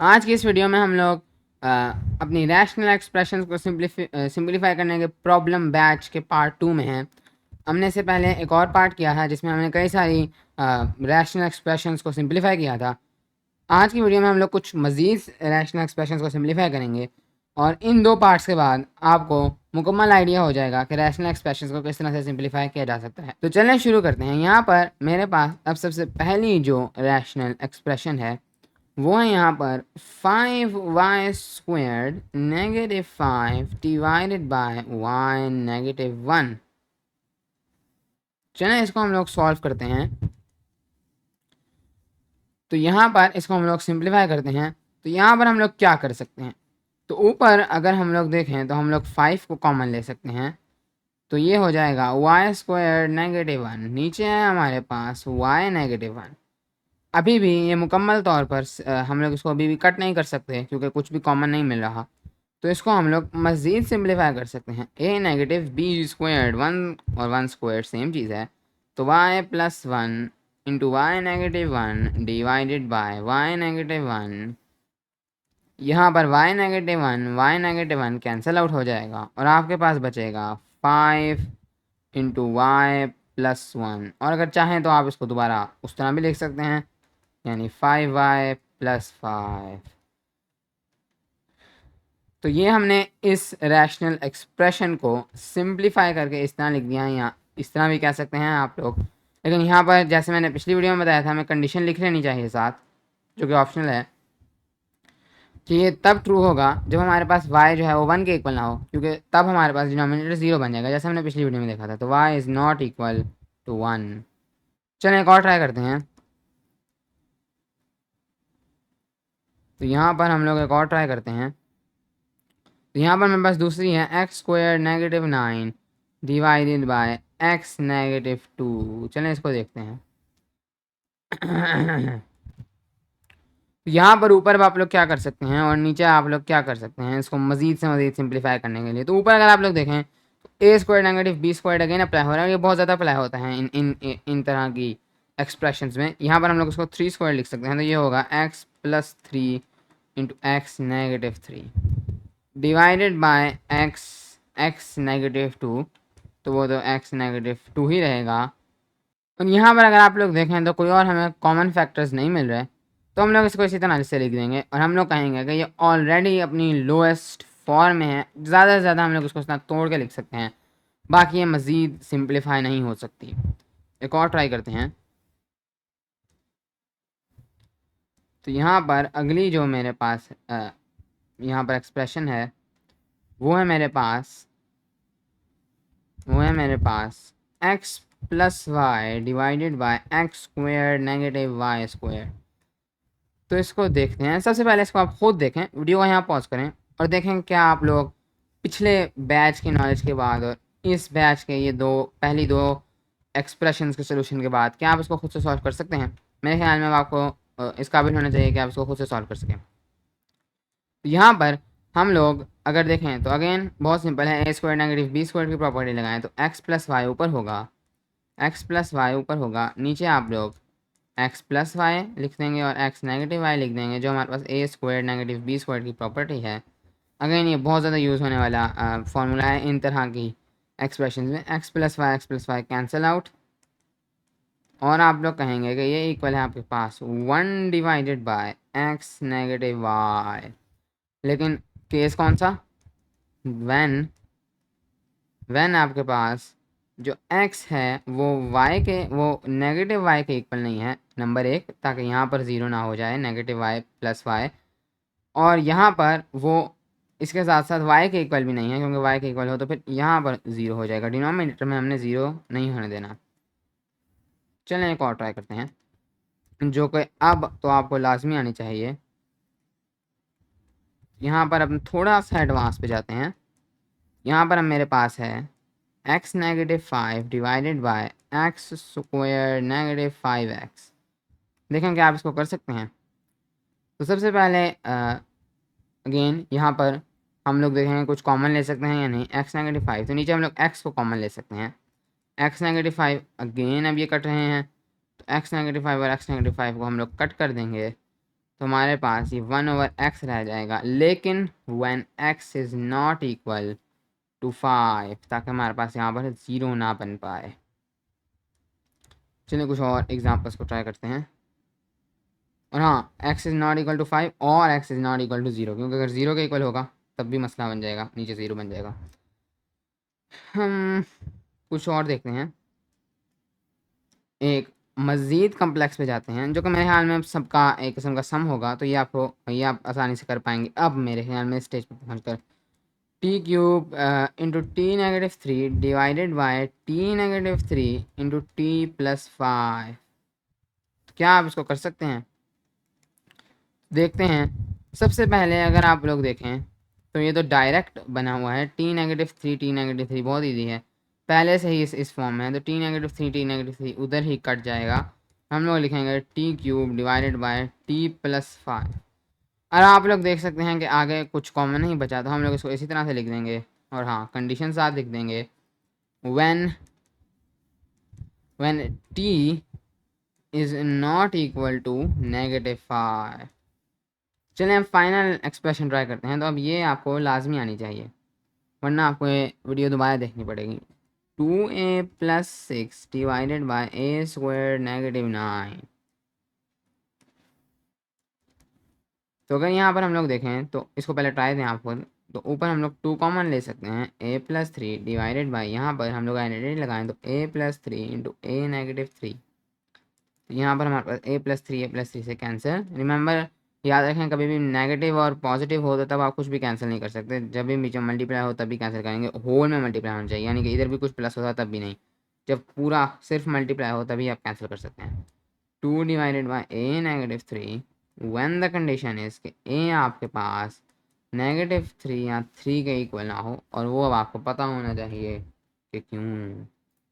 आज की इस वीडियो में हम लोग अपनी रैशनल एक्सप्रेशंस को सिंप्लीफाई करने के प्रॉब्लम बैच के पार्ट 2 में हैं। हमने इससे पहले एक और पार्ट किया है जिसमें हमने कई सारी रैशनल एक्सप्रेशंस को सिंप्लीफाई किया था। आज की वीडियो में हम लोग कुछ मज़ीद रैशनल एक्सप्रेशंस को सिंप्लीफाई करेंगे और इन दो पार्ट्स के बाद आपको मुकम्मल आइडिया हो जाएगा कि रैशनल एक्सप्रेशंस को किस तरह से सिंप्लीफाई किया जा सकता है। तो चलें शुरू करते हैं। यहाँ पर मेरे पास अब सबसे पहली जो रैशनल एक्सप्रेशन है वो है यहाँ पर 5y² -5 डिवाइडेड बाय y -1। चलें इसको हम लोग सॉल्व करते हैं। तो यहाँ पर इसको हम लोग सिंप्लीफाई करते हैं। तो यहाँ पर हम लोग क्या कर सकते हैं, तो ऊपर अगर हम लोग देखें तो हम लोग 5 को कॉमन ले सकते हैं। तो ये हो जाएगा y² -1। नीचे है हमारे पास y -1। अभी भी ये मुकम्मल तौर पर हम लोग इसको अभी भी कट नहीं कर सकते क्योंकि कुछ भी कॉमन नहीं मिल रहा। तो इसको हम लोग मज़ीद सिंप्लीफाई कर सकते हैं। a-b² 1 और 1² सेम चीज़ है। तो y+1 into y-1 divided by y-1। यहाँ पर y-1 कैंसिल आउट हो जाएगा और आपके पास बचेगा 5 इंटू y+1। और अगर चाहें तो आप इसको दोबारा उस तरह भी लिख सकते हैं, यानी 5y+5। तो ये हमने इस रैशनल एक्सप्रेशन को सिंप्लीफाई करके इस तरह लिख दिया है, या इस तरह भी कह सकते हैं आप लोग। लेकिन यहाँ पर जैसे मैंने पिछली वीडियो में बताया था, हमें कंडीशन लिख लेनी चाहिए साथ, जो कि ऑप्शनल है, कि ये तब ट्रू होगा जब हमारे पास y जो है वो 1 के इक्वल ना हो, क्योंकि तब हमारे पास डिनोमिनेटर 0 बन जाएगा, जैसे हमने पिछली वीडियो में देखा था। तो y is not equal to 1। चलें एक और ट्राई करते हैं। तो यहाँ पर हम लोग एक और ट्राई करते हैं। तो यहाँ पर मेरे पास दूसरी है x² -9 डिवाइडेड बाय x -2। चलें इसको देखते हैं। तो यहाँ पर ऊपर आप लोग क्या कर सकते हैं और नीचे आप लोग क्या कर सकते हैं इसको मज़ीद से मज़ीद सिंप्लीफाई करने के लिए। तो ऊपर अगर आप लोग देखें तो a² -b² अगेन अप्लाई हो रहा है। ये बहुत ज़्यादा अप्लाई होता है इन तरह की एक्सप्रेशंस में। यहाँ पर हम लोग उसको 3² लिख सकते हैं। तो ये होगा x+3 into x -3 divided by x -2। तो वो तो x -2 ही रहेगा। और यहाँ पर अगर आप लोग देखें तो कोई और हमें कॉमन फैक्टर्स नहीं मिल रहे, तो हम लोग इसको इसी तरह से लिख देंगे और हम लोग कहेंगे कि ये ऑलरेडी अपनी लोएस्ट फॉर्म में है। ज़्यादा से ज़्यादा हम लोग इसको इतना तोड़ के लिख सकते हैं, बाकी ये मज़ीद सिंप्लीफाई नहीं हो सकती। एक और ट्राई करते हैं। तो यहाँ पर अगली जो मेरे पास यहाँ पर एक्सप्रेशन है वो है मेरे पास x+y divided by x² -y²। तो इसको देखते हैं। सबसे पहले इसको आप खुद देखें, वीडियो को यहाँ पॉज करें और देखें क्या आप लोग पिछले बैच की नॉलेज के बाद और इस बैच के ये पहली दो एक्सप्रेशंस के सोल्यूशन के बाद क्या आप इसको खुद से सॉल्व कर सकते हैं। मेरे ख्याल में आपको इस काबिल होना चाहिए कि आप इसको खुद से सॉल्व कर सकें। तो यहाँ पर हम लोग अगर देखें तो अगेन बहुत सिंपल है। a² -b² की प्रॉपर्टी लगाएं तो x+y ऊपर होगा, नीचे आप लोग x+y लिख देंगे और x -y लिख देंगे, जो हमारे पास a² -b² की प्रॉपर्टी है। अगेन ये बहुत ज़्यादा यूज़ होने वाला फार्मूला है इन तरह की एक्सप्रेशन में। x+y कैंसिल आउट और आप लोग कहेंगे कि ये इक्वल है आपके पास 1 डिवाइडेड बाय x -y। लेकिन केस कौन सा, व्हेन आपके पास जो x है वो नेगेटिव y के इक्वल नहीं है, नंबर 1, ताकि यहाँ पर 0 ना हो जाए, -y+y। और यहाँ पर वो इसके साथ साथ y के इक्वल भी नहीं है, क्योंकि y के इक्वल हो तो फिर यहाँ पर 0 हो जाएगा। डिनोमिनेटर में हमने 0 नहीं होने देना। चलें एक और ट्राई करते हैं, जो कि अब तो आपको लाजमी आनी चाहिए। यहाँ पर अब थोड़ा सा एडवांस पे जाते हैं। यहाँ पर अब मेरे पास है x -5 divided by x² -5x। देखें क्या आप इसको कर सकते हैं। तो सबसे पहले अगेन यहाँ पर हम लोग देखेंगे कुछ कॉमन ले सकते हैं या नहीं। x -5, तो नीचे हम लोग x को कॉमन ले सकते हैं। x -5 अगेन अब ये कट रहे हैं, तो x -5 और x -5 को हम लोग कट कर देंगे। तो हमारे पास ये 1/x रह जाएगा, लेकिन when x is not equal to 5, ताकि हमारे पास यहाँ पर 0 ना बन पाए। चलिए कुछ और एग्जांपल्स को ट्राई करते हैं। और हाँ, x is not equal to 5 और x is not equal to 0, क्योंकि अगर 0 के इक्वल होगा तब भी मसला बन जाएगा, नीचे 0 बन जाएगा। हम कुछ और देखते हैं, एक मज़ीद कम्प्लेक्स पे जाते हैं, जो कि मेरे ख्याल में सबका एक किस्म का सम होगा, तो ये आप आसानी से कर पाएंगे अब मेरे ख्याल में स्टेज पर पहुँच कर। T cube into T negative 3 divided by T negative 3 into T plus 5। क्या आप इसको कर सकते हैं? देखते हैं। सबसे पहले अगर आप लोग देखें तो ये तो डायरेक्ट बना हुआ है, टी नेगेटिव 3 बहुत ईजी है, पहले से ही इस फॉर्म में है, तो टी नेगेटिव 3 उधर ही कट जाएगा। हम लोग लिखेंगे T cube divided by T plus 5। और आप लोग देख सकते हैं कि आगे कुछ कॉमन नहीं बचा, तो हम लोग इसको इसी तरह से लिख देंगे। और हाँ, कंडीशन साथ लिख देंगे, when T is not equal to -5। चलिए हम फाइनल एक्सप्रेशन ट्राई करते हैं। तो अब ये आपको लाजमी आनी चाहिए, वरना आपको ये वीडियो दोबारा देखनी पड़ेगी। 2a+6 divided by a² -9। तो अगर यहाँ पर हम लोग देखें तो इसको पहले ट्राई दें आपको, तो ऊपर हम लोग 2 कॉमन ले सकते हैं, a+3 डिवाइडेड बाय, यहाँ पर हम लोग आइडेंटिटी लगाएं तो a+3 इंटू a-3। तो यहाँ पर हमारे पास a+3 से कैंसिल। रिमेंबर, याद रखें कभी भी नेगेटिव और पॉजिटिव हो तो तब आप कुछ भी कैंसिल नहीं कर सकते, जब भी बीच में मल्टीप्लाई हो तब भी कैंसिल करेंगे, होल में मल्टीप्लाई होना चाहिए, यानी कि इधर भी कुछ प्लस होता तब भी नहीं, जब पूरा सिर्फ मल्टीप्लाई हो तभी आप कैंसिल कर सकते हैं। 2 divided by a-3 when the condition is कि a आपके पास -3 या 3 के इक्वल ना हो, और वो अब आपको पता होना चाहिए कि क्यों।